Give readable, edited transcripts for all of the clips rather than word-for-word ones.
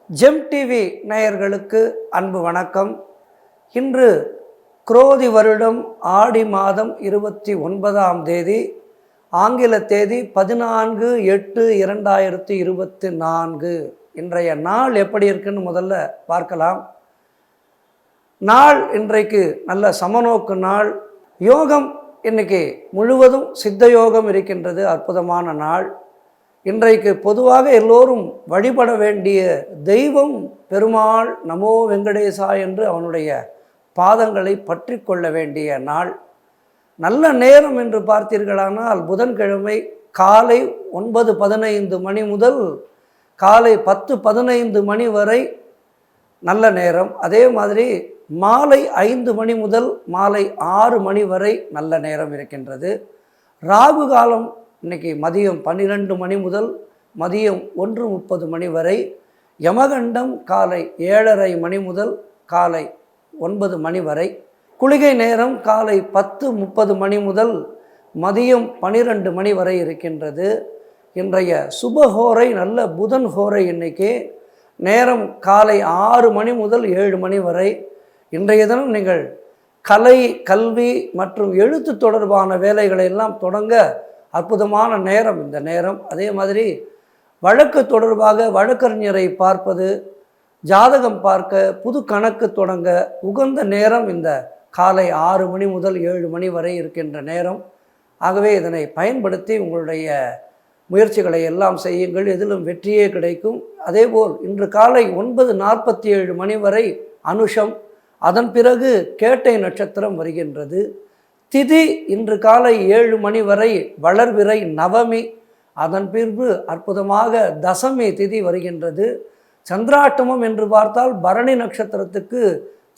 GeM TV நேயர்களுக்கு அன்பு வணக்கம். இன்று குரோதி வருடம் ஆடி மாதம் 29ஆம் தேதி, ஆங்கில தேதி 14/8/2024. இன்றைய நாள் எப்படி இருக்குன்னு முதல்ல பார்க்கலாம். நாள் இன்றைக்கு நல்ல சமநோக்கு நாள். யோகம் இன்னைக்கு முழுவதும் சித்த யோகம் இருக்கின்றது. அற்புதமான நாள். இன்றைக்கு பொதுவாக எல்லோரும் வழிபட வேண்டிய தெய்வம் பெருமாள். நமோ வெங்கடேசா என்று அவனுடைய பாதங்களை பற்றி கொள்ள வேண்டிய நாள். நல்ல நேரம் என்று பார்த்தீர்களானால் புதன்கிழமை காலை 9:15 மணி முதல் காலை 10:15 மணி வரை நல்ல நேரம். அதே மாதிரி மாலை 5 மணி முதல் மாலை 6 மணி வரை நல்ல நேரம் இருக்கின்றது. ராகு காலம் இன்றைக்கி மதியம் 12 மணி முதல் மதியம் 1:30 மணி வரை. யமகண்டம் காலை 7:30 மணி முதல் காலை 9 மணி வரை. குளிகை நேரம் காலை 10:30 மணி முதல் மதியம் 12 மணி வரை இருக்கின்றது. இன்றைய சுபஹோரை நல்ல புதன் ஹோரை. இன்றைக்கி நேரம் காலை 6 மணி முதல் 7 மணி வரை. இன்றைய தினம் நீங்கள் கலை, கல்வி மற்றும் எழுத்து தொடர்பான வேலைகளை எல்லாம் தொடங்க அற்புதமான நேரம் இந்த நேரம். அதே மாதிரி வழக்கு தொடர்பாக வழக்கறிஞரை பார்ப்பது, ஜாதகம் பார்க்க, புது கணக்கு தொடங்க உகந்த நேரம் இந்த காலை 6 மணி முதல் 7 மணி வரை இருக்கின்ற நேரம். ஆகவே இதனை பயன்படுத்தி உங்களுடைய முயற்சிகளை எல்லாம் செய்யுங்கள். எதிலும் வெற்றியே கிடைக்கும். அதேபோல் இன்று காலை 9:47 மணி வரை அனுஷம், அதன் பிறகு கேட்டை நட்சத்திரம் வருகின்றது. திதி இன்று காலை 7 மணி வரை வளர்விரை நவமி, அதன் பின்பு அற்புதமாக தசமி திதி வருகின்றது. சந்திராட்டமம் என்று பார்த்தால் பரணி நட்சத்திரத்துக்கு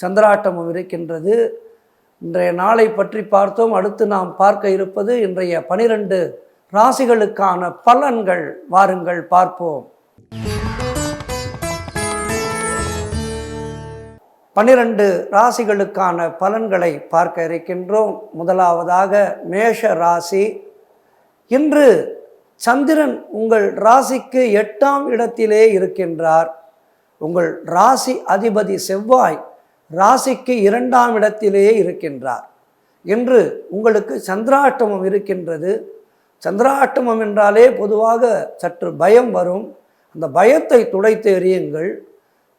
சந்திராட்டமம் இருக்கின்றது. இன்றைய நாளை பற்றி பார்த்தோம். அடுத்து நாம் பார்க்க இருப்பது இன்றைய 12 ராசிகளுக்கான பலன்கள். வாருங்கள் பார்ப்போம். 12 ராசிகளுக்கான பலன்களை பார்க்க இருக்கின்றோம். முதலாவதாக மேஷ ராசி. இன்று சந்திரன் உங்கள் ராசிக்கு 8ஆம் இடத்திலே இருக்கின்றார். உங்கள் ராசி அதிபதி செவ்வாய் ராசிக்கு 2ஆம் இடத்திலே இருக்கின்றார். இன்று உங்களுக்கு சந்திராட்டமம் இருக்கின்றது. சந்திராட்டமம் என்றாலே பொதுவாக சற்று பயம் வரும். அந்த பயத்தை துடைத்து எறியுங்கள்.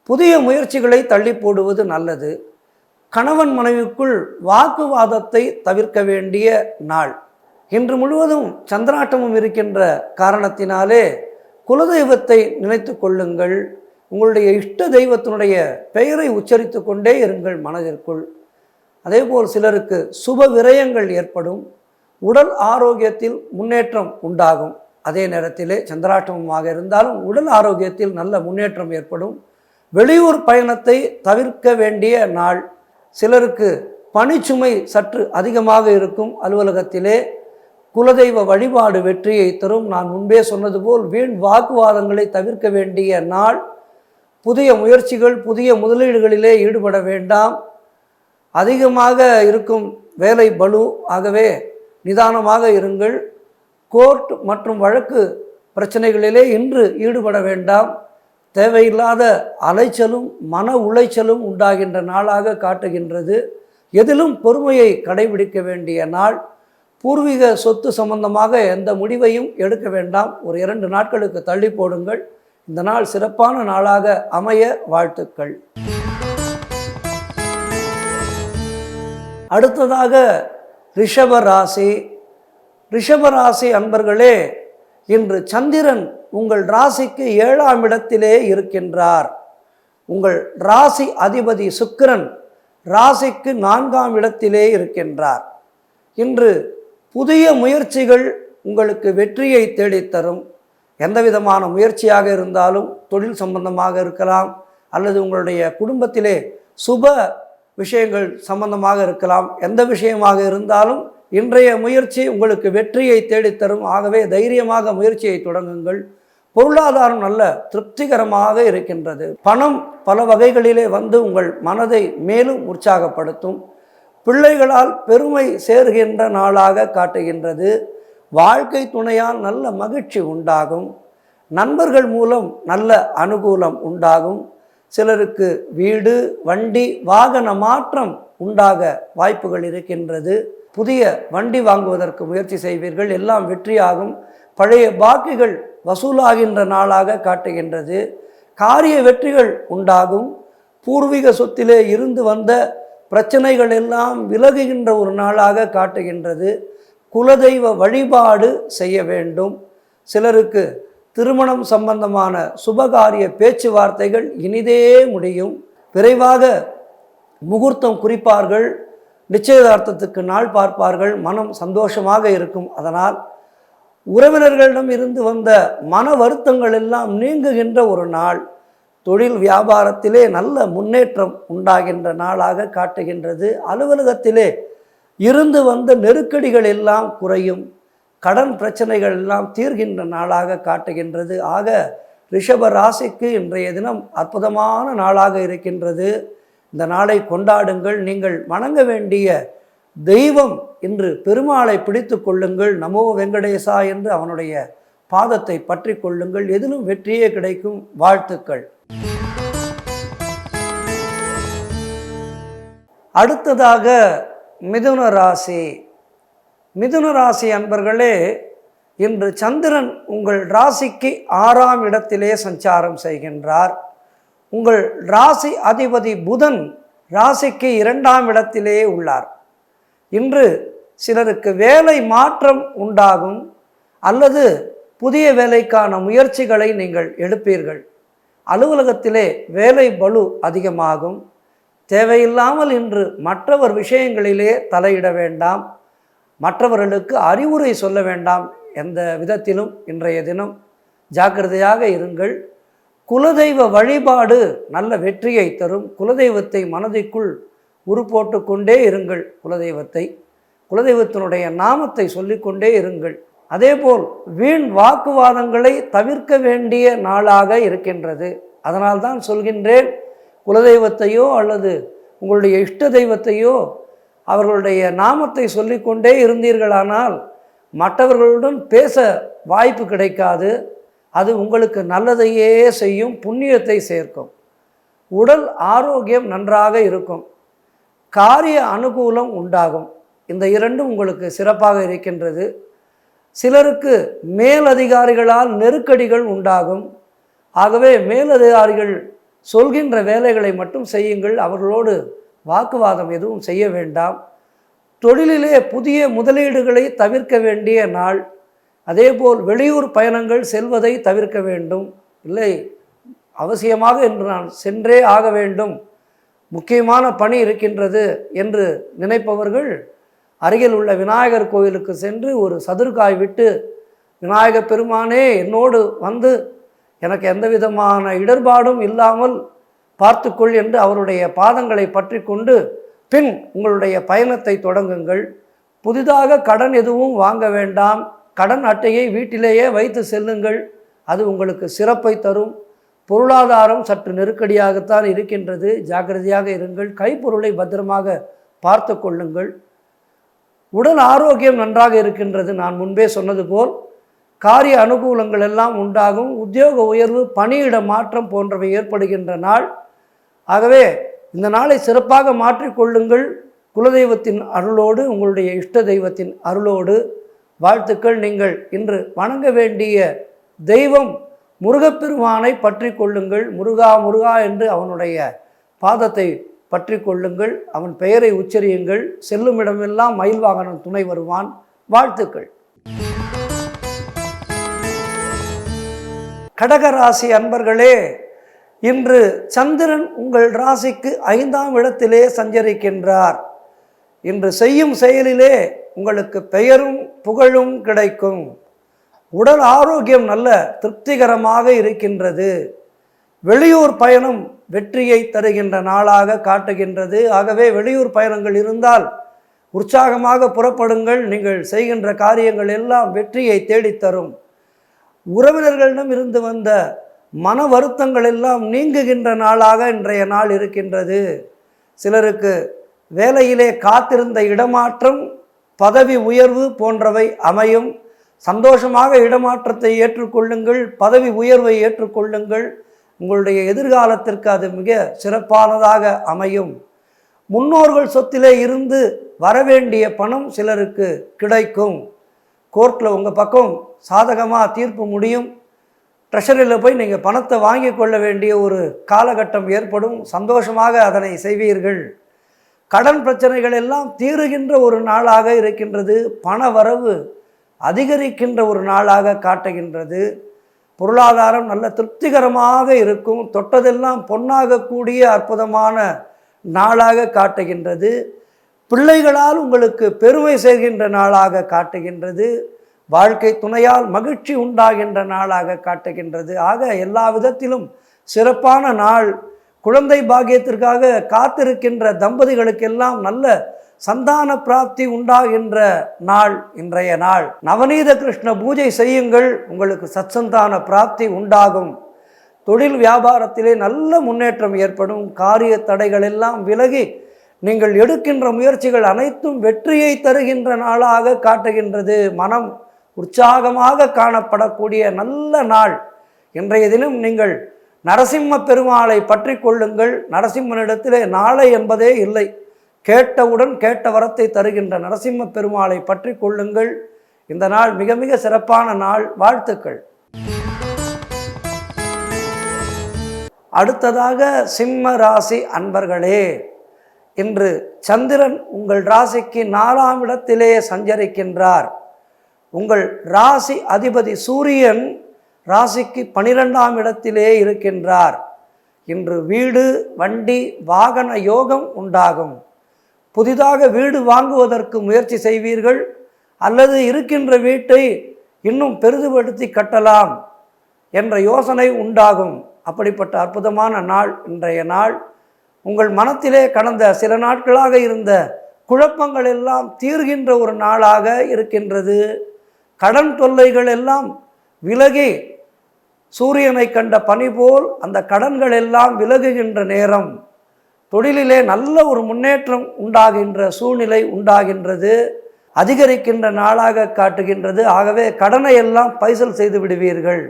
புதிய முயற்சிகளை தள்ளி போடுவது நல்லது. கணவன் மனைவிக்குள் வாக்குவாதத்தை தவிர்க்க வேண்டிய நாள். இன்று முழுவதும் சந்திராட்டமும் இருக்கின்ற காரணத்தினாலே குலதெய்வத்தை நினைத்து கொள்ளுங்கள். உங்களுடைய இஷ்ட தெய்வத்தினுடைய பெயரை உச்சரித்து கொண்டே இருங்கள் மனதிற்குள். அதேபோல் சிலருக்கு சுப விரயங்கள் ஏற்படும். உடல் ஆரோக்கியத்தில் முன்னேற்றம் உண்டாகும். அதே நேரத்திலே சந்திராட்டமமாக இருந்தாலும் உடல் ஆரோக்கியத்தில் நல்ல முன்னேற்றம் ஏற்படும். வெளியூர் பயணத்தை தவிர்க்க வேண்டிய நாள். சிலருக்கு பணிச்சுமை சற்று அதிகமாக இருக்கும் அலுவலகத்திலே. குலதெய்வ வழிபாடு வெற்றியை தரும். நான் முன்பே சொன்னது போல் வீண் வாக்குவாதங்களை தவிர்க்க வேண்டிய நாள். புதிய முயற்சிகள், புதிய முதலீடுகளிலே ஈடுபட வேண்டாம். அதிகமாக இருக்கும் வேலை பளு. ஆகவே நிதானமாக இருங்கள். கோர்ட் மற்றும் வழக்கு பிரச்சனைகளிலே இன்று ஈடுபட வேண்டாம். தேவையில்லாத அலைச்சலும் மன உளைச்சலும் உண்டாகின்ற நாளாக காட்டுகின்றது. எதிலும் பொறுமையை கடைபிடிக்க வேண்டிய நாள். பூர்வீக சொத்து சம்பந்தமாக எந்த முடிவையும் எடுக்க வேண்டாம். ஒரு 2 நாட்களுக்கு தள்ளி போடுங்கள். இந்த நாள் சிறப்பான நாளாக அமைய வாழ்த்துக்கள். அடுத்ததாக ரிஷப ராசி. ரிஷப ராசி அன்பர்களே, இன்று சந்திரன் உங்கள் ராசிக்கு 7ஆம் இடத்திலே இருக்கின்றார். உங்கள் ராசி அதிபதி சுக்கிரன் ராசிக்கு 4ஆம் இடத்திலே இருக்கின்றார். இன்று புதிய முயற்சிகள் உங்களுக்கு வெற்றியை தேடித்தரும். எந்த விதமான முயற்சியாக இருந்தாலும், தொழில் சம்பந்தமாக இருக்கலாம், அல்லது உங்களுடைய குடும்பத்திலே சுப விஷயங்கள் சம்பந்தமாக இருக்கலாம். எந்த விஷயமாக இருந்தாலும் இன்றைய முயற்சி உங்களுக்கு வெற்றியை தேடித்தரும். ஆகவே தைரியமாக முயற்சியை தொடங்குங்கள். பொருளாதாரம் நல்ல திருப்திகரமாக இருக்கின்றது. பணம் பல வகைகளிலே வந்து உங்கள் மனதை மேலும் உற்சாகப்படுத்தும். பிள்ளைகளால் பெருமை சேர்கின்ற நாளாக காட்டுகின்றது. வாழ்க்கை துணையால் நல்ல மகிழ்ச்சி உண்டாகும். நண்பர்கள் மூலம் நல்ல அனுகூலம் உண்டாகும். சிலருக்கு வீடு, வண்டி, வாகன மாற்றம் உண்டாக வாய்ப்புகள் இருக்கின்றது. புதிய வண்டி வாங்குவதற்கு முயற்சி செய்வீர்கள், எல்லாம் வெற்றியாகும். பழைய பாக்கிகள் வசூலாகின்ற நாளாக காட்டுகின்றது. காரிய வெற்றிகள் உண்டாகும். பூர்வீக சொத்திலே இருந்து வந்த பிரச்சனைகள் எல்லாம் விலகுகின்ற ஒரு நாளாக காட்டுகின்றது. குலதெய்வ வழிபாடு செய்ய வேண்டும். சிலருக்கு திருமணம் சம்பந்தமான சுபகாரிய பேச்சுவார்த்தைகள் இனிதே முடியும். விரைவாக முகூர்த்தம் குறிப்பார்கள், நிச்சயதார்த்தத்துக்கு நாள் பார்ப்பார்கள். மனம் சந்தோஷமாக இருக்கும். அதனால் உறவினர்களிடம் இருந்து வந்த மன வருத்தங்கள் எல்லாம் நீங்குகின்ற ஒரு நாள். தொழில் வியாபாரத்திலே நல்ல முன்னேற்றம் உண்டாகின்ற நாளாக காட்டுகின்றது. அலுவலகத்திலே இருந்து வந்த நெருக்கடிகள் எல்லாம் குறையும். கடன் பிரச்சனைகள் எல்லாம் தீர்கின்ற நாளாக காட்டுகின்றது. ஆக ரிஷப ராசிக்கு இன்றைய தினம் அற்புதமான நாளாக இருக்கின்றது. இந்த நாளை கொண்டாடுங்கள். நீங்கள் வணங்க வேண்டிய தெய்வம் இன்று பெருமாளை பிடித்து கொள்ளுங்கள். நமோ வெங்கடேசா என்று அவனுடைய பாதத்தை பற்றி கொள்ளுங்கள். எதிலும் வெற்றியே கிடைக்கும். வாழ்த்துக்கள். அடுத்ததாக மிதுன ராசி. மிதுன ராசி அன்பர்களே, இன்று சந்திரன் உங்கள் ராசிக்கு 6ஆம் இடத்திலே சஞ்சாரம் செய்கின்றார். உங்கள் ராசி அதிபதி புதன் ராசிக்கு 2ஆம் இடத்திலே உள்ளார். இன்று சிலருக்கு வேலை மாற்றம் உண்டாகும், அல்லது புதிய வேலைக்கான முயற்சிகளை நீங்கள் எடுப்பீர்கள். அலுவலகத்திலே வேலை பளு அதிகமாகும். தேவையில்லாமல் இன்று மற்றவர் விஷயங்களிலே தலையிட வேண்டாம். மற்றவர்களுக்கு அறிவுரை சொல்ல வேண்டாம். எந்த விதத்திலும் இன்றைய தினம் ஜாக்கிரதையாக இருங்கள். குலதெய்வ வழிபாடு நல்ல வெற்றியை தரும். குலதெய்வத்தை மனதிற்குள் உருப்போட்டு கொண்டே இருங்கள். குலதெய்வத்தினுடைய நாமத்தை சொல்லிக்கொண்டே இருங்கள். அதேபோல் வீண் வாக்குவாதங்களை தவிர்க்க வேண்டிய நாளாக இருக்கின்றது. அதனால்தான் சொல்கின்றேன், குலதெய்வத்தையோ அல்லது உங்களுடைய இஷ்ட தெய்வத்தையோ அவர்களுடைய நாமத்தை சொல்லிக்கொண்டே இருந்தீர்களானால் மற்றவர்களுடன் பேச வாய்ப்பு கிடைக்காது. அது உங்களுக்கு நல்லதையே செய்யும், புண்ணியத்தை சேர்க்கும். உடல் ஆரோக்கியம் நன்றாக இருக்கும். காரிய அனுகூலம் உண்டாகும். இந்த இரண்டும் உங்களுக்கு சிறப்பாக இருக்கின்றது. சிலருக்கு மேலதிகாரிகளால் நெருக்கடிகள் உண்டாகும். ஆகவே மேலதிகாரிகள் சொல்கின்ற வேலைகளை மட்டும் செய்யுங்கள். அவர்களோடு வாக்குவாதம் எதுவும் செய்ய வேண்டாம். தொழிலிலே புதிய முதலீடுகளை தவிர்க்க வேண்டிய நாள். அதேபோல் வெளியூர் பயணங்கள் செல்வதை தவிர்க்க வேண்டும். இல்லை, அவசியமாக என்று நான் சென்றே ஆக வேண்டும், முக்கியமான பணி இருக்கின்றது என்று நினைப்பவர்கள் அருகில் உள்ள விநாயகர் கோயிலுக்கு சென்று ஒரு சதுர்காய் விட்டு, விநாயகர் பெருமானே என்னோடு வந்து எனக்கு எந்த விதமான இடர்பாடும் இல்லாமல் பார்த்துக்கொள் என்று அவருடைய பாதங்களை பற்றி கொண்டு பின் உங்களுடைய பயணத்தை தொடங்குங்கள். புதிதாக கடன் எதுவும் வாங்க வேண்டாம். கடன் அட்டையை வீட்டிலேயே வைத்து செல்லுங்கள். அது உங்களுக்கு சிறப்பை தரும். பொருளாதாரம் சற்று நெருக்கடியாகத்தான் இருக்கின்றது. ஜாக்கிரதையாக இருங்கள். கைப்பொருளை பத்திரமாக பார்த்து கொள்ளுங்கள். உடல் ஆரோக்கியம் நன்றாக இருக்கின்றது. நான் முன்பே சொன்னது போல் காரிய அனுகூலங்கள் எல்லாம் உண்டாகும். உத்தியோக உயர்வு, பணியிட மாற்றம் போன்றவை ஏற்படுகின்ற நாள். ஆகவே இந்த நாளை சிறப்பாக மாற்றிக்கொள்ளுங்கள். குலதெய்வத்தின் அருளோடு, உங்களுடைய இஷ்ட தெய்வத்தின் அருளோடு. வாழ்த்துக்கள். நீங்கள் இன்று வணங்க வேண்டிய தெய்வம் முருகப்பெருமானை பற்றி கொள்ளுங்கள். முருகா முருகா என்று அவனுடைய பாதத்தை பற்றி கொள்ளுங்கள். அவன் பெயரை உச்சரியுங்கள். செல்லும் இடமெல்லாம் மயில் வாகனம் துணை வருவான். வாழ்த்துக்கள். கடகராசி அன்பர்களே, இன்று சந்திரன் உங்கள் ராசிக்கு 5ஆம் இடத்திலே சஞ்சரிக்கின்றார். இன்று செய்யும் செயலிலே உங்களுக்கு பெயரும் புகழும் கிடைக்கும். உடல் ஆரோக்கியம் நல்ல திருப்திகரமாக இருக்கின்றது. வெளியூர் பயணம் வெற்றியை தருகின்ற நாளாக காட்டுகின்றது. ஆகவே வெளியூர் பயணங்கள் இருந்தால் உற்சாகமாக புறப்படுங்கள். நீங்கள் செய்கின்ற காரியங்கள் எல்லாம் வெற்றியை தேடித்தரும். உறவினர்களிடம் இருந்து வந்த மன வருத்தங்கள் எல்லாம் நீங்குகின்ற நாளாக இன்றைய நாள் இருக்கின்றது. சிலருக்கு வேலையிலே காத்திருந்த இடமாற்றம், பதவி உயர்வு போன்றவை அமையும். சந்தோஷமாக இடமாற்றத்தை ஏற்றுக்கொள்ளுங்கள், பதவி உயர்வை ஏற்றுக்கொள்ளுங்கள். உங்களுடைய எதிர்காலத்திற்கு அது மிக சிறப்பானதாக அமையும். முன்னோர்கள் சொத்திலே இருந்து வரவேண்டிய பணம் சிலருக்கு கிடைக்கும். கோர்ட்டில் உங்கள் பக்கம் சாதகமாக தீர்ப்பு முடியும். ட்ரெஷரியில் போய் நீங்கள் பணத்தை வாங்கி கொள்ள வேண்டிய ஒரு காலகட்டம் ஏற்படும். சந்தோஷமாக அதனை செய்வீர்கள். கடன் பிரச்சனைகள் எல்லாம் தீருகின்ற ஒரு நாளாக இருக்கின்றது. பண வரவு அதிகரிக்கின்ற ஒரு நாளாக காட்டுகின்றது. பொருளாதாரம் நல்ல திருப்திகரமாக இருக்கும். தொட்டதெல்லாம் பொன்னாகக்கூடிய அற்புதமான நாளாக காட்டுகின்றது. பிள்ளைகளால் உங்களுக்கு பெருமை செய்கின்ற நாளாக காட்டுகின்றது. வாழ்க்கை துணையால் மகிழ்ச்சி உண்டாகின்ற நாளாக காட்டுகின்றது. ஆக எல்லா விதத்திலும் சிறப்பான நாள். குழந்தை பாக்கியத்திற்காக காத்திருக்கின்ற தம்பதிகளுக்கெல்லாம் நல்ல சந்தான பிராப்தி உண்டாகின்ற நாள் இன்றைய நாள். நவநீத கிருஷ்ண பூஜை செய்யுங்கள், உங்களுக்கு சத்சந்தான பிராப்தி உண்டாகும். தொழில் வியாபாரத்திலே நல்ல முன்னேற்றம் ஏற்படும். காரிய தடைகள் எல்லாம் விலகி நீங்கள் எடுக்கின்ற முயற்சிகள் அனைத்தும் வெற்றியை தருகின்ற நாளாக காட்டுகின்றது. மனம் உற்சாகமாக காணப்படக்கூடிய நல்ல நாள் இன்றைய தினம். நீங்கள் நரசிம்ம பெருமாளை பற்றி கொள்ளுங்கள். நரசிம்மனிடத்திலே நாளை என்பதே இல்லை. கேட்டவுடன் கேட்ட வரத்தை தருகின்ற நரசிம்ம பெருமாளை பற்றி கொள்ளுங்கள். இந்த நாள் மிக மிக சிறப்பான நாள். வாழ்த்துக்கள். அடுத்ததாக சிம்ம ராசி அன்பர்களே, இன்று சந்திரன் உங்கள் ராசிக்கு 4ஆம் இடத்திலே சஞ்சரிக்கின்றார். உங்கள் ராசி அதிபதி சூரியன் ராசிக்கு 12ஆம் இடத்திலே இருக்கின்றார். இன்று வீடு, வண்டி, வாகன யோகம் உண்டாகும். புதிதாக வீடு வாங்குவதற்கு முயற்சி செய்வீர்கள், அல்லது இருக்கின்ற வீட்டை இன்னும் பெரிதுபடுத்தி கட்டலாம் என்ற யோசனை உண்டாகும். அப்படிப்பட்ட அற்புதமான நாள் இன்றைய நாள். உங்கள் மனத்திலே கடந்த சில நாட்களாக இருந்த குழப்பங்கள் எல்லாம் தீர்கின்ற ஒரு நாளாக இருக்கின்றது. கடன் தொல்லைகள் எல்லாம் விலகி சூரியனை கண்ட பனி போல் அந்த கடன்கள் எல்லாம் விலகுகின்ற நேரம். தொழிலிலே நல்ல ஒரு முன்னேற்றம் உண்டாகின்ற சூழ்நிலை உண்டாகின்றது. அதிகரிக்கின்ற நாளாக காட்டுகின்றது. ஆகவே கடனை எல்லாம் பைசல் செய்து விடுவீர்கள்.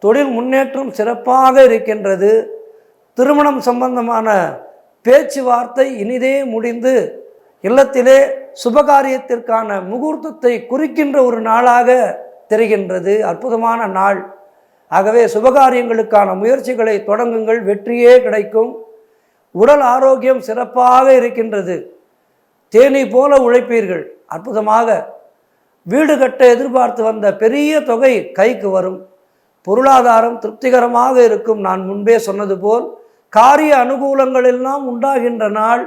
தொழில் முன்னேற்றம் சிறப்பாக இருக்கின்றது. திருமணம் சம்பந்தமான பேச்சுவார்த்தை இனிதே முடிந்து இல்லத்திலே சுபகாரியத்திற்கான முகூர்த்தத்தை குறிக்கின்ற ஒரு நாளாக தெரிகின்றது. அற்புதமான நாள். ஆகவே சுபகாரியங்களுக்கான முயற்சிகளை தொடங்குங்கள், வெற்றியே கிடைக்கும். உடல் ஆரோக்கியம் சிறப்பாக இருக்கின்றது. தேனீ போல உழைப்பீர்கள். அற்புதமாக வீடு கட்ட எதிர்பார்த்து வந்த பெரிய தொகை கைக்கு வரும். பொருளாதாரம் திருப்திகரமாக இருக்கும். நான் முன்பே சொன்னது போல் காரிய அனுகூலங்கள் எல்லாம் உண்டாகின்ற நாள்.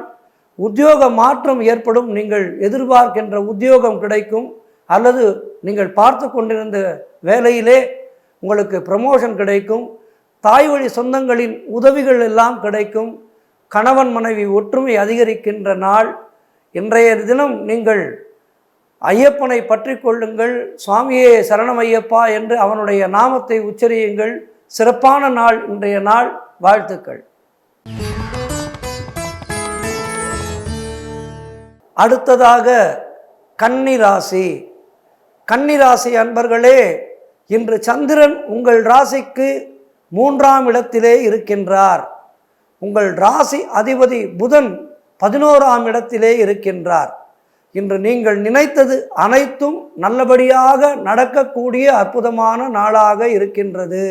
உத்தியோக மாற்றம் ஏற்படும். நீங்கள் எதிர்பார்க்கின்ற உத்தியோகம் கிடைக்கும், அல்லது நீங்கள் பார்த்து கொண்டிருந்த வேலையிலே உங்களுக்கு ப்ரமோஷன் கிடைக்கும். தாய் வழி சொந்தங்களின் உதவிகள் எல்லாம் கிடைக்கும். கணவன் மனைவி ஒற்றுமை அதிகரிக்கின்ற நாள். இன்றைய தினம் நீங்கள் ஐயப்பனை பற்றி கொள்ளுங்கள். சுவாமியே சரணம் ஐயப்பா என்று அவனுடைய நாமத்தை உச்சரியுங்கள். சிறப்பான நாள் இன்றைய நாள். வாழ்த்துக்கள். அடுத்ததாக கன்னிராசி. கன்னிராசி அன்பர்களே, இன்று சந்திரன் உங்கள் ராசிக்கு 3ஆம் இடத்திலே இருக்கின்றார். உங்கள் ராசி அதிபதி புதன் 11ஆம் இடத்திலே இருக்கின்றார். இன்று நீங்கள் நினைத்தது அனைத்தும் நல்லபடியாக நடக்கக்கூடிய அற்புதமான நாளாக இருக்கின்றது.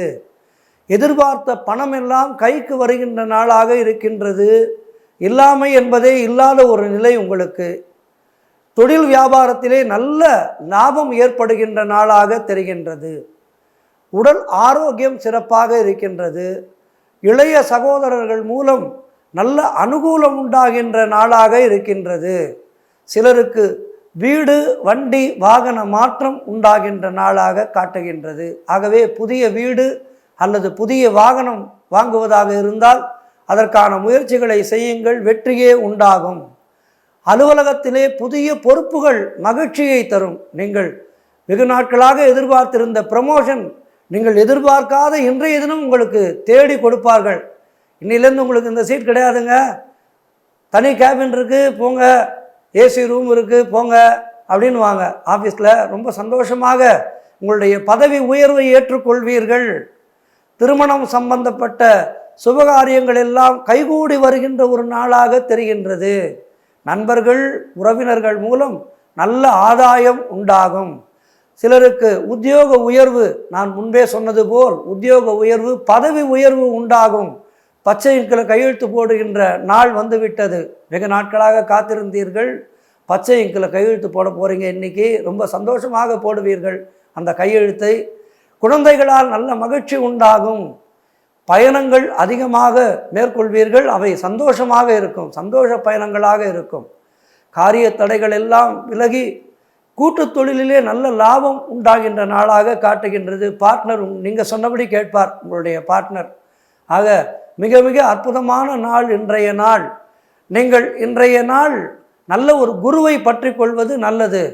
எதிர்பார்த்த பணம் எல்லாம் கைக்கு வருகின்ற நாளாக இருக்கின்றது. இல்லாமை என்பதே இல்லாத ஒரு நிலை உங்களுக்கு. தொழில் வியாபாரத்திலே நல்ல லாபம் ஏற்படுகின்ற நாளாக தெரிகின்றது. உடல் ஆரோக்கியம் சிறப்பாக இருக்கின்றது. இளைய சகோதரர்கள் மூலம் நல்ல அனுகூலம் உண்டாகின்ற நாளாக இருக்கின்றது. சிலருக்கு வீடு, வண்டி, வாகன மாற்றம் உண்டாகின்ற நாளாக காட்டுகின்றது. ஆகவே புதிய வீடு அல்லது புதிய வாகனம் வாங்குவதாக இருந்தால் அதற்கான முயற்சிகளை செய்யுங்கள், வெற்றியே உண்டாகும். அலுவலகத்திலே புதிய பொறுப்புகள் மகிழ்ச்சியை தரும். நீங்கள் வெகு நாட்களாக எதிர்பார்த்திருந்த ப்ரமோஷன் நீங்கள் எதிர்பார்க்காத இன்றைய தினம் உங்களுக்கு தேடி கொடுப்பார்கள். இன்னிலேருந்து உங்களுக்கு இந்த சீட் கிடையாதுங்க, தனி கேபின் இருக்குது போங்க, ஏசி ரூம் இருக்குது போங்க, அப்படின்னு வாங்க. ஆஃபீஸில் ரொம்ப சந்தோஷமாக உங்களுடைய பதவி உயர்வை ஏற்றுக்கொள்வீர்கள். திருமணம் சம்பந்தப்பட்ட சுபகாரியங்கள் எல்லாம் கைகூடி வருகின்ற ஒரு நாளாக தெரிகின்றது. நண்பர்கள் உறவினர்கள் மூலம் நல்ல ஆதாயம் உண்டாகும். சிலருக்கு உத்தியோக உயர்வு, நான் முன்பே சொன்னது போல் உத்தியோக உயர்வு, பதவி உயர்வு உண்டாகும். பச்சை இங்கில் கையெழுத்து போடுகின்ற நாள் வந்துவிட்டது. வெகு நாட்களாக காத்திருந்தீர்கள். பச்சை இங்கில் கையெழுத்து போட போகிறீங்க. இன்றைக்கி ரொம்ப சந்தோஷமாக போடுவீர்கள் அந்த கையெழுத்தை. குழந்தைகளால் நல்ல மகிழ்ச்சி உண்டாகும். பயணங்கள் அதிகமாக மேற்கொள்வீர்கள். அவை சந்தோஷமாக இருக்கும், சந்தோஷ பயணங்களாக இருக்கும். காரிய தடைகள் எல்லாம் விலகி கூட்டு தொழிலிலே நல்ல லாபம் உண்டாகின்ற நாளாக காட்டுகின்றது. பார்ட்னர் நீங்கள் சொன்னபடி கேட்பார் உங்களுடைய பார்ட்னர். ஆக மிக மிக அற்புதமான நாள் இன்றைய நாள். நீங்கள் இன்றைய நாள் நல்ல ஒரு குருவை பற்றி கொள்வது நல்லது.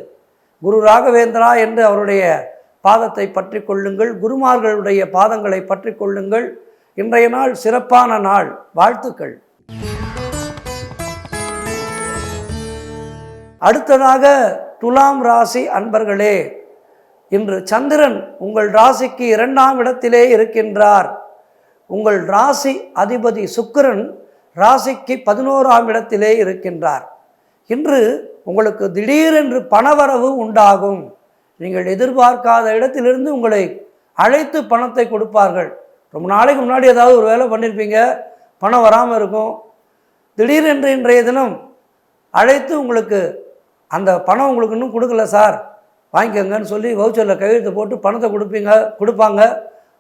குரு ராகவேந்திரா என்று அவருடைய பாதத்தை பற்றி கொள்ளுங்கள். குருமார்களுடைய பாதங்களை பற்றி கொள்ளுங்கள். இன்றைய நாள் சிறப்பான நாள். வாழ்த்துக்கள். அடுத்ததாக துலாம் ராசி அன்பர்களே, இன்று சந்திரன் உங்கள் ராசிக்கு 2ஆம் இடத்திலே இருக்கின்றார். உங்கள் ராசி அதிபதி சுக்கிரன் ராசிக்கு 11ஆம் இடத்திலே இருக்கின்றார். இன்று உங்களுக்கு திடீரென்று பணவரவு உண்டாகும். நீங்கள் எதிர்பார்க்காத இடத்திலிருந்து உங்களை அழைத்து பணத்தை கொடுப்பார்கள். ரொம்ப நாளைக்கு முன்னாடி ஏதாவது ஒரு வேலை பண்ணியிருப்பீங்க, பணம் வராமல் இருக்கும். திடீரென்று இன்றைய தினம் அழைத்து உங்களுக்கு அந்த பணம் உங்களுக்கு இன்னும் கொடுக்கல சார், வாங்கிக்கோங்கன்னு சொல்லி வவுச்சரில் கையெழுத்து போட்டு பணத்தை கொடுப்பாங்க.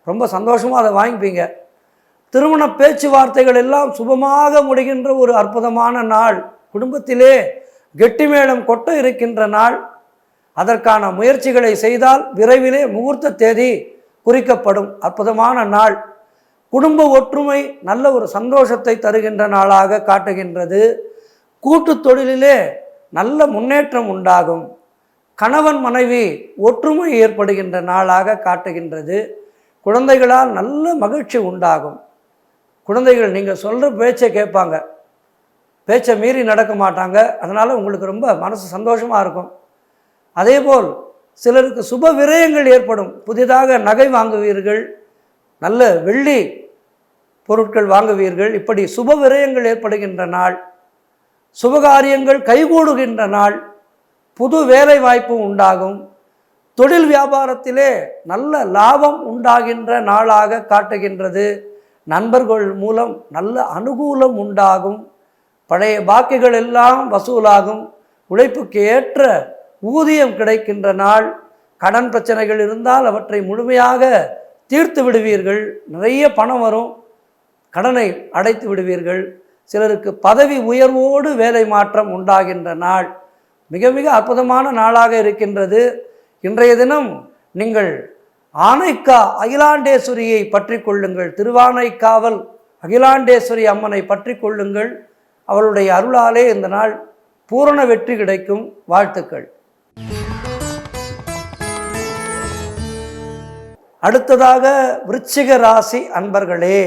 ரொம்ப சந்தோஷமாக அதை வாங்கிப்பீங்க. திருமண பேச்சுவார்த்தைகள் எல்லாம் சுபமாக முடிகின்ற ஒரு அற்புதமான நாள். குடும்பத்திலே கெட்டிமேளம் கொட்ட இருக்கின்ற நாள். அதற்கான முயற்சிகளை செய்தால் விரைவிலே முகூர்த்த தேதி குறிக்கப்படும் அற்புதமான நாள். குடும்ப ஒற்றுமை நல்ல ஒரு சந்தோஷத்தை தருகின்ற நாளாக காட்டுகின்றது. கூட்டு தொழிலிலே நல்ல முன்னேற்றம் உண்டாகும். கணவன் மனைவி ஒற்றுமை ஏற்படுகின்ற நாளாக காட்டுகின்றது. குழந்தைகளால் நல்ல மகிழ்ச்சி உண்டாகும். குழந்தைகள் நீங்கள் சொல்கிற பேச்சை கேட்பாங்க, பேச்சை மீறி நடக்க மாட்டாங்க. அதனால் உங்களுக்கு ரொம்ப மனசு சந்தோஷமாக இருக்கும். அதேபோல் சிலருக்கு சுப விரயங்கள் ஏற்படும். புதிதாக நகை வாங்குவீர்கள், நல்ல வெள்ளி பொருட்கள் வாங்குவீர்கள். இப்படி சுப விரயங்கள் ஏற்படுகின்ற நாள். சுபகாரியங்கள் கைகூடுகின்ற நாள். புது வேலை வாய்ப்பு உண்டாகும். தொழில் வியாபாரத்திலே நல்ல லாபம் உண்டாகின்ற நாளாக காட்டுகின்றது. நண்பர்கள் மூலம் நல்ல அனுகூலம் உண்டாகும். பழைய பாக்கிகள் எல்லாம் வசூலாகும். உழைப்புக்கு ஏற்ற ஊதியம் கிடைக்கின்ற நாள். கடன் பிரச்சனைகள் இருந்தால் அவற்றை முழுமையாக தீர்த்து விடுவீர்கள். நிறைய பணம் வரும், கடனை அடைத்து விடுவீர்கள். சிலருக்கு பதவி உயர்வோடு வேலை மாற்றம் உண்டாகின்ற நாள். மிக மிக அற்புதமான நாளாக இருக்கின்றது. இன்றைய தினம் நீங்கள் ஆனைக்கா அகிலாண்டேஸ்வரியை பற்றி கொள்ளுங்கள். திருவானைக்காவல் அகிலாண்டேஸ்வரி அம்மனை பற்றி கொள்ளுங்கள். அவளுடைய அருளாலே இந்த நாள் பூரண வெற்றி கிடைக்கும். வாழ்த்துக்கள். அடுத்ததாக விருச்சிக ராசி அன்பர்களே,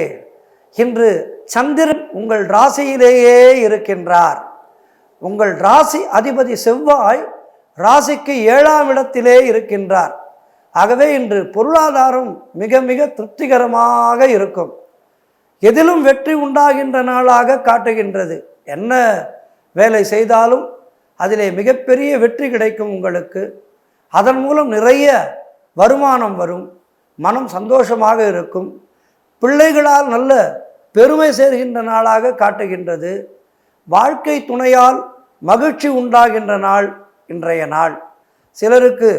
இன்று சந்திரன் உங்கள் ராசியிலேயே இருக்கின்றார். உங்கள் ராசி அதிபதி செவ்வாய் ராசிக்கு 7ஆம் இடத்திலே இருக்கின்றார். ஆகவே இன்று பொருளாதாரம் மிக மிக திருப்திகரமாக இருக்கும். எதிலும் வெற்றி உண்டாகின்ற நாளாக காட்டுகின்றது. என்ன வேலை செய்தாலும் அதிலே மிகப்பெரிய வெற்றி கிடைக்கும் உங்களுக்கு. அதன் மூலம் நிறைய வருமானம் வரும். மனம் சந்தோஷமாக இருக்கும். பிள்ளைகளால் நல்ல பெருமை சேர்கின்ற நாளாக காட்டுகின்றது. வாழ்க்கை துணையால் மகிழ்ச்சி உண்டாகின்ற நாள் இன்றைய நாள். சிலருக்கு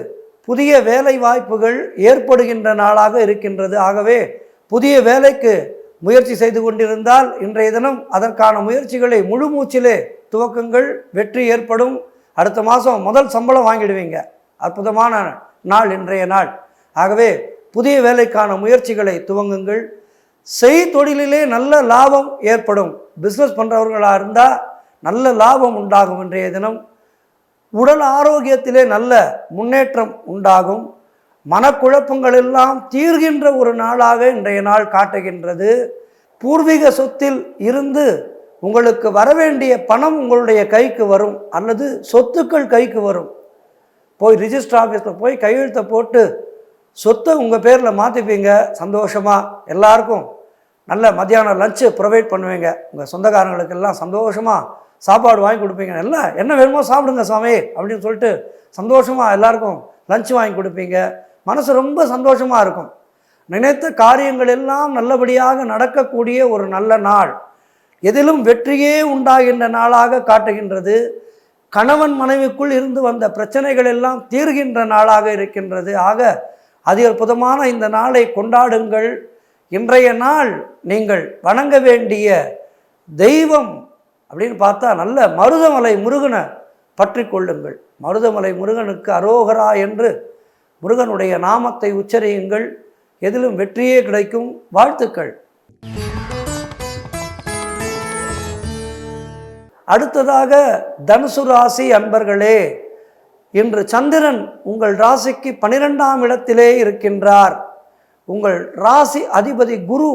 புதிய வேலை வாய்ப்புகள் ஏற்படுகின்ற நாளாக இருக்கின்றது. ஆகவே புதிய வேலைக்கு முயற்சி செய்து கொண்டிருந்தால் இன்றைய தினம் அதற்கான முயற்சிகளை முழு மூச்சிலே துவக்குங்கள். வெற்றி ஏற்படும். அடுத்த மாதம் முதல் சம்பளம் வாங்கிடுவீங்க. அற்புதமான நாள் இன்றைய நாள். ஆகவே புதிய வேலைக்கான முயற்சிகளை துவங்குங்கள். தொழிலிலே நல்ல லாபம் ஏற்படும். பிஸ்னஸ் பண்ணுறவர்களாக இருந்தால் நல்ல லாபம் உண்டாகும். இன்றைய தினம் உடல் ஆரோக்கியத்திலே நல்ல முன்னேற்றம் உண்டாகும். மனக்குழப்பங்கள் எல்லாம் தீர்கின்ற ஒரு நாளாக இன்றைய நாள் காட்டுகின்றது. பூர்வீக சொத்தில் இருந்து உங்களுக்கு வரவேண்டிய பணம் உங்களுடைய கைக்கு வரும், அல்லது சொத்துக்கள் கைக்கு வரும். போய் ரிஜிஸ்டர் ஆஃபீஸில் போய் கையெழுத்தை போட்டு சொத்தை உங்கள் பேரில் மாற்றிப்பீங்க. சந்தோஷமாக எல்லாருக்கும் நல்ல மத்தியானம் லஞ்சு ப்ரொவைட் பண்ணுவீங்க. உங்கள் சொந்தக்காரங்களுக்கெல்லாம் சந்தோஷமாக சாப்பாடு வாங்கி கொடுப்பீங்க. எல்லாம் என்ன வேணுமோ சாப்பிடுங்க சாமி அப்படின்னு சொல்லிட்டு சந்தோஷமாக எல்லாருக்கும் லஞ்சு வாங்கி கொடுப்பீங்க. மனசு ரொம்ப சந்தோஷமாக இருக்கும். நினைத்த காரியங்கள் எல்லாம் நல்லபடியாக நடக்கக்கூடிய ஒரு நல்ல நாள், எதிலும் வெற்றியே உண்டாகின்ற நாளாக காட்டுகின்றது. கணவன் மனைவிக்குள் இருந்து வந்த பிரச்சனைகள் எல்லாம் தீர்கின்ற நாளாக இருக்கின்றது. ஆக அதி அற்புதமான இந்த நாளை கொண்டாடுங்கள். இன்றைய நாள் நீங்கள் வணங்க வேண்டிய தெய்வம் அப்படின்னு பார்த்தா நல்ல மருதமலை முருகனை பற்றி கொள்ளுங்கள். மருதமலை முருகனுக்கு அரோகரா என்று முருகனுடைய நாமத்தை உச்சரியுங்கள். எதிலும் வெற்றியே கிடைக்கும். வாழ்த்துக்கள். அடுத்ததாக தனுசு ராசி அன்பர்களே, இன்று சந்திரன் உங்கள் ராசிக்கு 12ஆம் இடத்திலே இருக்கின்றார். உங்கள் ராசி அதிபதி குரு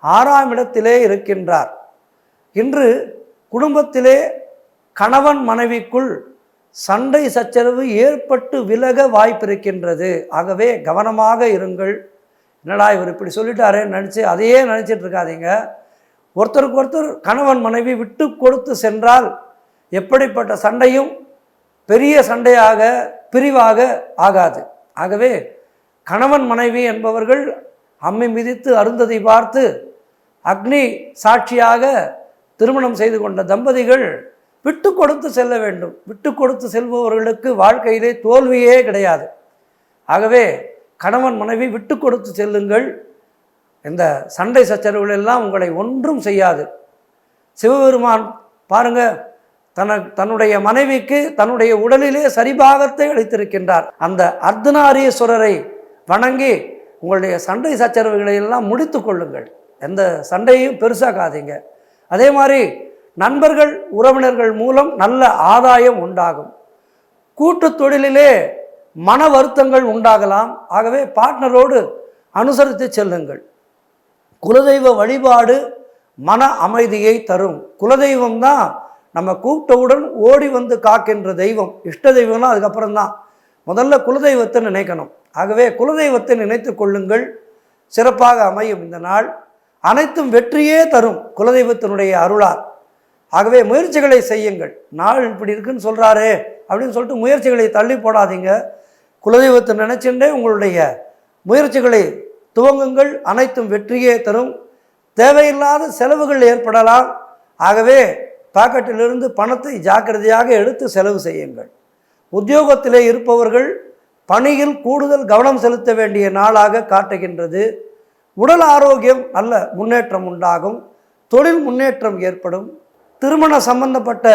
6ஆம் இடத்திலே இருக்கின்றார். இன்று குடும்பத்திலே கணவன் மனைவிக்குள் சண்டை சச்சரவு ஏற்பட்டு விலக வாய்ப்பிருக்கின்றது. ஆகவே கவனமாக இருங்கள். என்னடா இவர் இப்படி சொல்லிட்டாரேன்னு நினச்சி அதையே நினச்சிட்டு இருக்காதீங்க. ஒருத்தருக்கு ஒருத்தர் கணவன் மனைவி விட்டு கொடுத்து சென்றால் எப்படிப்பட்ட சண்டையும் பெரிய சண்டையாக பிரிவாக ஆகாது. ஆகவே கணவன் மனைவி என்பவர்கள் அம்மி மிதித்து அருந்ததி பார்த்து அக்னி சாட்சியாக திருமணம் செய்து கொண்ட தம்பதிகள் விட்டு கொடுத்து செல்ல வேண்டும். விட்டு கொடுத்து செல்பவர்களுக்கு வாழ்க்கையிலே தோல்வியே கிடையாது. ஆகவே கணவன் மனைவி விட்டு கொடுத்து செல்லுங்கள். இந்த சண்டை சச்சரவுகள் எல்லாம் உங்களை ஒன்றும் செய்யாது. சிவபெருமான் பாருங்க, தன்னுடைய மனைவிக்கு தன்னுடைய உடலிலே சரிபாகத்தை அளித்திருக்கின்றார். அந்த அர்த்தநாரீஸ்வரரை வணங்கி உங்களுடைய சண்டை சச்சரவுகளை எல்லாம் முடித்து கொள்ளுங்கள். எந்த சண்டையும் பெருசாக்காதீங்க. அதே மாதிரி நண்பர்கள் உறவினர்கள் மூலம் நல்ல ஆதாயம் உண்டாகும். கூட்டு தொழிலிலே மன வருத்தங்கள் உண்டாகலாம். ஆகவே பார்ட்னரோடு அனுசரித்து செல்லுங்கள். குலதெய்வ வழிபாடு மன அமைதியை தரும். குலதெய்வம் தான் நம்ம கூப்பிட்டவுடன் ஓடி வந்து காக்கின்ற தெய்வம். இஷ்ட தெய்வம்னா அதுக்கப்புறம் தான். முதல்ல குலதெய்வத்தை நினைக்கணும். ஆகவே குலதெய்வத்தை நினைத்து கொள்ளுங்கள். சிறப்பாக அமையும் இந்த நாள். அனைத்தும் வெற்றியே தரும் குலதெய்வத்தினுடைய அருளார். ஆகவே முயற்சிகளை செய்யுங்கள். நாள் இப்படி இருக்குன்னு சொல்கிறாரே அப்படின்னு சொல்லிட்டு முயற்சிகளை தள்ளி போடாதீங்க. குலதெய்வத்தை நினைச்சுட்டே உங்களுடைய முயற்சிகளை துவங்குங்கள். அனைத்தும் வெற்றியே தரும். தேவையில்லாத செலவுகள் ஏற்படலாம். ஆகவே பாக்கெட்டிலிருந்து பணத்தை ஜாக்கிரதையாக எடுத்து செலவு செய்யுங்கள். உத்தியோகத்திலே இருப்பவர்கள் பணியில் கூடுதல் கவனம் செலுத்த வேண்டிய நாளாக காட்டுகின்றது. உடல் ஆரோக்கியம் நல்ல முன்னேற்றம் உண்டாகும். தொழில் முன்னேற்றம் ஏற்படும். திருமண சம்பந்தப்பட்ட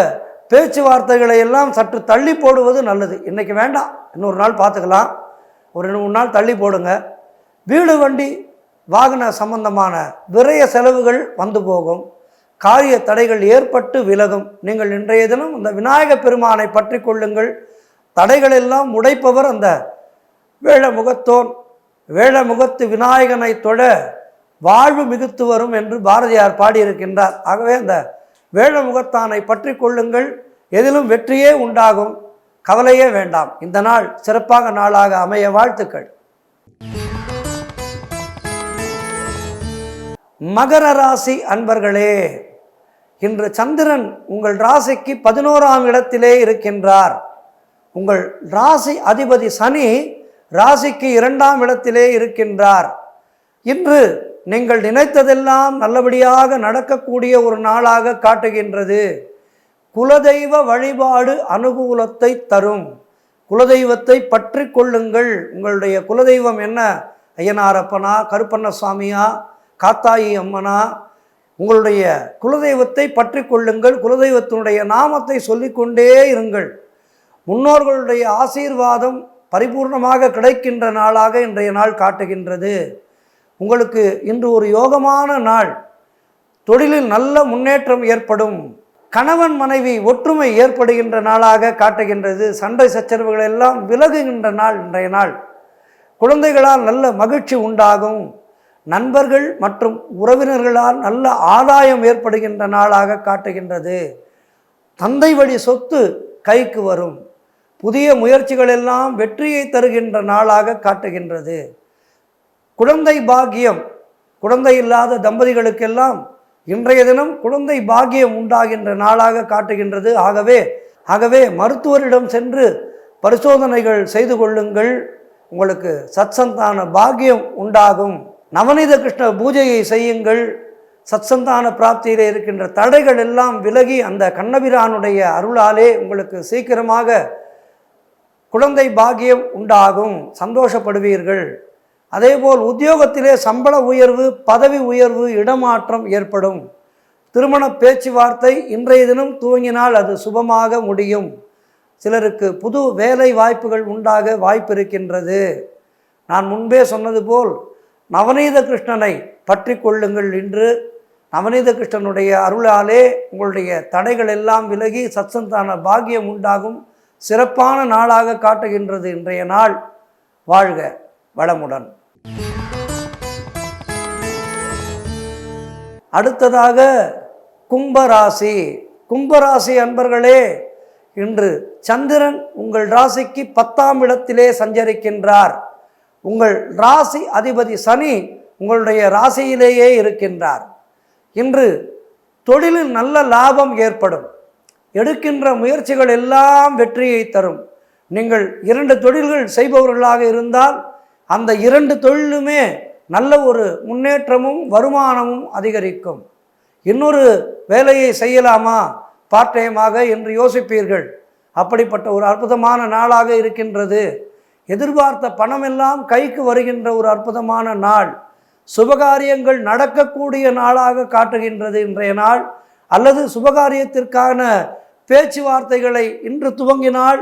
பேச்சுவார்த்தைகளை எல்லாம் சற்று தள்ளி போடுவது நல்லது. இன்றைக்கி வேண்டாம், இன்னொரு நாள் பார்த்துக்கலாம். ஒரு 2-3 நாள் தள்ளி போடுங்க. வீடு வண்டி வாகன சம்பந்தமான விரய செலவுகள் வந்து போகும். காரிய தடைகள் ஏற்பட்டு விலகும். நீங்கள் இன்றைய தினம் இந்த விநாயக பெருமானை பற்றி கொள்ளுங்கள். தடைகள் எல்லாம் உடைப்பவர் அந்த வேழமுகத்தோன். வேழமுகத்து விநாயகனை தொழ வாழ்வு மிகுத்து வரும் என்று பாரதியார் பாடியிருக்கின்றார். ஆகவே அந்த வேழமுகத்தானை பற்றி கொள்ளுங்கள். எதிலும் வெற்றியே உண்டாகும். கவலையே வேண்டாம். இந்த நாள் சிறப்பாக நாளாக அமைய வாழ்த்துக்கள். மகர ராசி அன்பர்களே, இன்று சந்திரன் உங்கள் ராசிக்கு 11ஆம் இடத்திலே இருக்கின்றார். உங்கள் ராசி அதிபதி சனி ராசிக்கு 2ஆம் இடத்திலே இருக்கின்றார். இன்று நீங்கள் நினைத்ததெல்லாம் நல்லபடியாக நடக்கக்கூடிய ஒரு நாளாக காட்டுகின்றது. குலதெய்வ வழிபாடு அனுகூலத்தை தரும். குலதெய்வத்தை பற்றி கொள்ளுங்கள். உங்களுடைய குலதெய்வம் என்ன? ஐயனாரப்பனா, கருப்பண்ண சுவாமியா, காத்தாயி அம்மனா? உங்களுடைய குலதெய்வத்தை பற்றி கொள்ளுங்கள். குலதெய்வத்தினுடைய நாமத்தை சொல்லிக்கொண்டே இருங்கள். முன்னோர்களுடைய ஆசீர்வாதம் பரிபூர்ணமாக கிடைக்கின்ற நாளாக இன்றைய நாள் காட்டுகின்றது. உங்களுக்கு இன்று ஒரு யோகமான நாள். தொழிலில் நல்ல முன்னேற்றம் ஏற்படும். கணவன் மனைவி ஒற்றுமை ஏற்படுகின்ற நாளாக காட்டுகின்றது. சண்டை சச்சரவுகள் எல்லாம் விலகுகின்ற நாள் இன்றைய நாள். குழந்தைகளால் நல்ல மகிழ்ச்சி உண்டாகும். நண்பர்கள் மற்றும் உறவினர்களால் நல்ல ஆதாயம் ஏற்படுகின்ற நாளாக காட்டுகின்றது. தந்தை வழி சொத்து கைக்கு வரும். புதிய முயற்சிகள் எல்லாம் வெற்றியை தருகின்ற நாளாக காட்டுகின்றது. குழந்தை பாக்கியம், குழந்தை இல்லாத தம்பதிகளுக்கெல்லாம் இன்றைய தினம் குழந்தை பாக்கியம் உண்டாகின்ற நாளாக காட்டுகின்றது. ஆகவே மருத்துவரிடம் சென்று பரிசோதனைகள் செய்து கொள்ளுங்கள், உங்களுக்கு சத்சந்தான பாக்கியம் உண்டாகும். நவநீத கிருஷ்ண பூஜையை செய்யுங்கள், சத்சந்தான பிராப்தியிலே இருக்கின்ற தடைகள் எல்லாம் விலகி அந்த கண்ணபிரானுடைய அருளாலே உங்களுக்கு சீக்கிரமாக குழந்தை பாக்கியம் உண்டாகும், சந்தோஷப்படுவீர்கள். அதேபோல் உத்தியோகத்திலே சம்பள உயர்வு, பதவி உயர்வு, இடமாற்றம் ஏற்படும். திருமண பேச்சுவார்த்தை இன்றைய தினம் துவங்கினால் அது சுபமாக முடியும். சிலருக்கு புது வேலை வாய்ப்புகள் உண்டாக வாய்ப்பு இருக்கின்றது. நான் முன்பே சொன்னது போல் நவநீத கிருஷ்ணனை பற்றி கொள்ளுங்கள். இன்று நவநீத கிருஷ்ணனுடைய அருளாலே உங்களுடைய தடைகள் எல்லாம் விலகி சத்சந்தான பாக்கியம் உண்டாகும். சிறப்பான நாளாக காட்டுகின்றது இன்றைய நாள். வாழ்க வளமுடன். அடுத்ததாக கும்பராசி. கும்பராசி அன்பர்களே, இன்று சந்திரன் உங்கள் ராசிக்கு 10ஆம் இடத்திலே சஞ்சரிக்கின்றார். உங்கள் ராசி அதிபதி சனி உங்களுடைய ராசியிலேயே இருக்கின்றார். இன்று தொழிலில் நல்ல லாபம் ஏற்படும். எடுக்கின்ற முயற்சிகள் எல்லாம் வெற்றியை தரும். நீங்கள் 2 தொழில்கள் செய்பவர்களாக இருந்தால் அந்த 2 தொழிலுமே நல்ல ஒரு முன்னேற்றமும் வருமானமும் அதிகரிக்கும். இன்னொரு வேலையை செய்யலாமா பார்ட் டைமாக என்று யோசிப்பீர்கள். அப்படிப்பட்ட ஒரு அற்புதமான நாளாக இருக்கின்றது. எதிர்பார்த்த பணமெல்லாம் கைக்கு வருகின்ற ஒரு அற்புதமான நாள். சுபகாரியங்கள் நடக்கக்கூடிய நாளாக காட்டுகின்றது இன்றைய நாள். அல்லது சுபகாரியத்திற்கான பேச்சுவார்த்தைகளை இன்று துவங்கினால்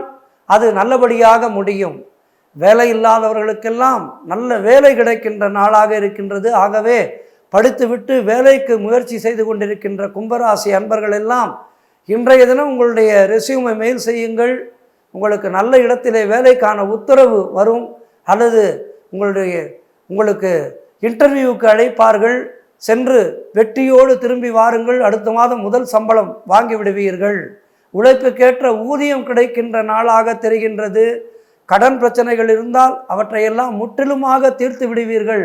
அது நல்லபடியாக முடியும். வேலை இல்லாதவர்களுக்கெல்லாம் நல்ல வேலை கிடைக்கின்ற நாளாக இருக்கின்றது. ஆகவே படித்துவிட்டு வேலைக்கு முயற்சி செய்து கொண்டிருக்கின்ற கும்பராசி அன்பர்கள் எல்லாம் இன்றைய தினம் உங்களுடைய ரெஸ்யூமை மெயில் செய்யுங்கள். உங்களுக்கு நல்ல இடத்திலே வேலைக்கான உத்தரவு வரும். அல்லது உங்களுக்கு இன்டர்வியூவுக்கு அழைப்பார்கள். சென்று வெற்றியோடு திரும்பி வாருங்கள். அடுத்த மாதம் முதல் சம்பளம் வாங்கி விடுவீர்கள். உழைப்புக்கேற்ற ஊதியம் கிடைக்கின்ற நாளாக தெரிகின்றது. கடன் பிரச்சனைகள் இருந்தால் அவற்றையெல்லாம் முற்றிலுமாக தீர்த்து விடுவீர்கள்.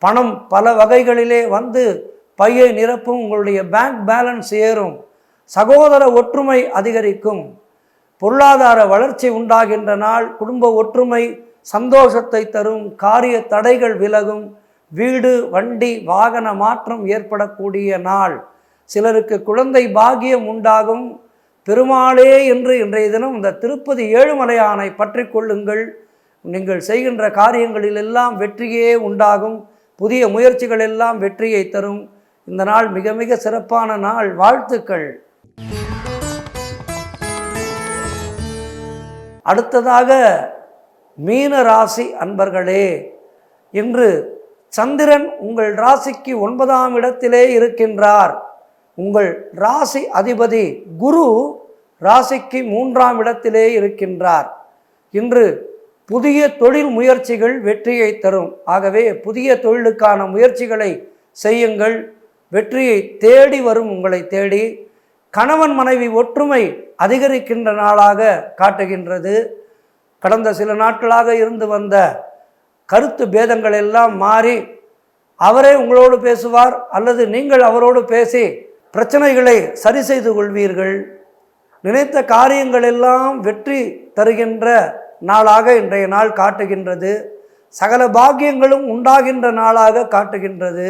பணம் பல வகைகளிலே வந்து பையை நிரப்பும். உங்களுடைய பேங்க் பேலன்ஸ் ஏறும். சகோதர ஒற்றுமை அதிகரிக்கும். பொருளாதார வளர்ச்சி உண்டாகின்ற நாள். குடும்ப ஒற்றுமை சந்தோஷத்தை தரும். காரிய தடைகள் விலகும். வீடு, வண்டி, வாகன மாற்றம் ஏற்படக்கூடிய நாள். சிலருக்கு குழந்தை பாக்கியம் உண்டாகும். பெருமாளே என்று இன்றைய தினம் இந்த திருப்பதி ஏழுமலையானை பற்றி கொள்ளுங்கள். நீங்கள் செய்கின்ற காரியங்களில் எல்லாம் வெற்றியே உண்டாகும். புதிய முயற்சிகள் எல்லாம் வெற்றியை தரும். இந்த நாள் மிக மிக சிறப்பான நாள். வாழ்த்துக்கள். அடுத்ததாக மீன ராசி அன்பர்களே, இன்று சந்திரன் உங்கள் ராசிக்கு 9ஆம் இடத்திலே இருக்கின்றார். உங்கள் ராசி அதிபதி குரு ராசிக்கு 3ஆம் இடத்திலே இருக்கின்றார். இன்று புதிய தொழில் முயற்சிகள் வெற்றியை தரும். ஆகவே புதிய தொழிலுக்கான முயற்சிகளை செய்யுங்கள். வெற்றியை தேடி வரும். உங்களை தேடி கணவன் மனைவி ஒற்றுமை அதிகரிக்கின்ற நாளாக காட்டுகின்றது. கடந்த சில நாட்களாக இருந்து வந்த கருத்து பேதங்கள் எல்லாம் மாறி அவரே உங்களோடு பேசுவார், அல்லது நீங்கள் அவரோடு பேசி பிரச்சனைகளை சரி செய்து கொள்வீர்கள். நினைத்த காரியங்கள் எல்லாம் வெற்றி தருகின்ற நாளாக இன்றைய நாள் காட்டுகின்றது. சகல பாக்கியங்களும் உண்டாகின்ற நாளாக காட்டுகின்றது.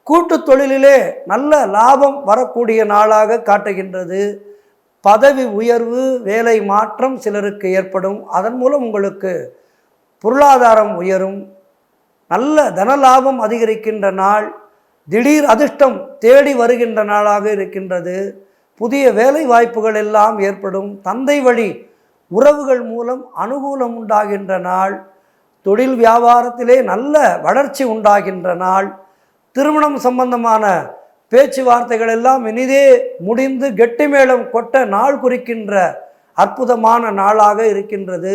கூட்டு தொழிலிலே நல்ல லாபம் வரக்கூடிய நாளாக காட்டுகின்றது. பதவி உயர்வு, வேலை மாற்றம் சிலருக்கு ஏற்படும். அதன் மூலம் உங்களுக்கு பொருளாதாரம் உயரும். நல்ல தனலாபம் அதிகரிக்கின்ற நாள். திடீர் அதிர்ஷ்டம் தேடி வருகின்ற நாளாக இருக்கின்றது. புதிய வேலை வாய்ப்புகள் எல்லாம் ஏற்படும். தந்தை வழி உறவுகள் மூலம் அனுகூலம் உண்டாகின்ற நாள். தொழில் வியாபாரத்திலே நல்ல வளர்ச்சி உண்டாகின்ற நாள். திருமணம் சம்பந்தமான பேச்சுவார்த்தைகள் எல்லாம் இனிதே முடிந்து கெட்டி மேளம் கொட்ட நாள் குறிக்கின்ற அற்புதமான நாளாக இருக்கின்றது.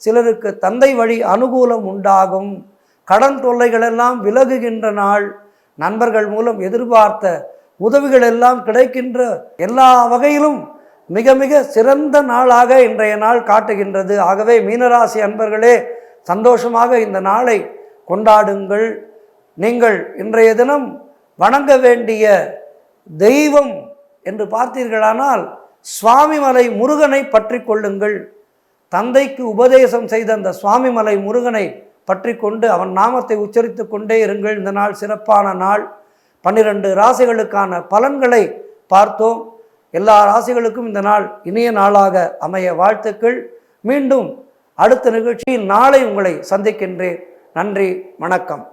சிலருக்கு தந்தை வழி அனுகூலம் உண்டாகும். கடன் தொல்லைகளெல்லாம் விலகுகின்ற நாள். நண்பர்கள் மூலம் எதிர்பார்த்த உதவிகள் எல்லாம் கிடைக்கின்ற எல்லா வகையிலும் மிக மிக சிறந்த நாளாக இன்றைய நாள் காட்டுகின்றது. ஆகவே மீனராசி அன்பர்களே, சந்தோஷமாக இந்த நாளை கொண்டாடுங்கள். நீங்கள் இன்றைய தினம் வணங்க வேண்டிய தெய்வம் என்று பார்த்தீர்களானால் சுவாமிமலை முருகனை பற்றி கொள்ளுங்கள். தந்தைக்கு உபதேசம் செய்த அந்த சுவாமிமலை முருகனை பற்றி கொண்டு அவன் நாமத்தை உச்சரித்து கொண்டே இருங்கள். இந்த நாள் சிறப்பான நாள். 12 ராசிகளுக்கான பலன்களை பார்த்தோம். எல்லா ராசிகளுக்கும் இந்த நாள் இனிய நாளாக அமைய வாழ்த்துக்கள். மீண்டும் அடுத்த நிகழ்ச்சியில் நாளை உங்களை சந்திக்கின்றேன். நன்றி, வணக்கம்.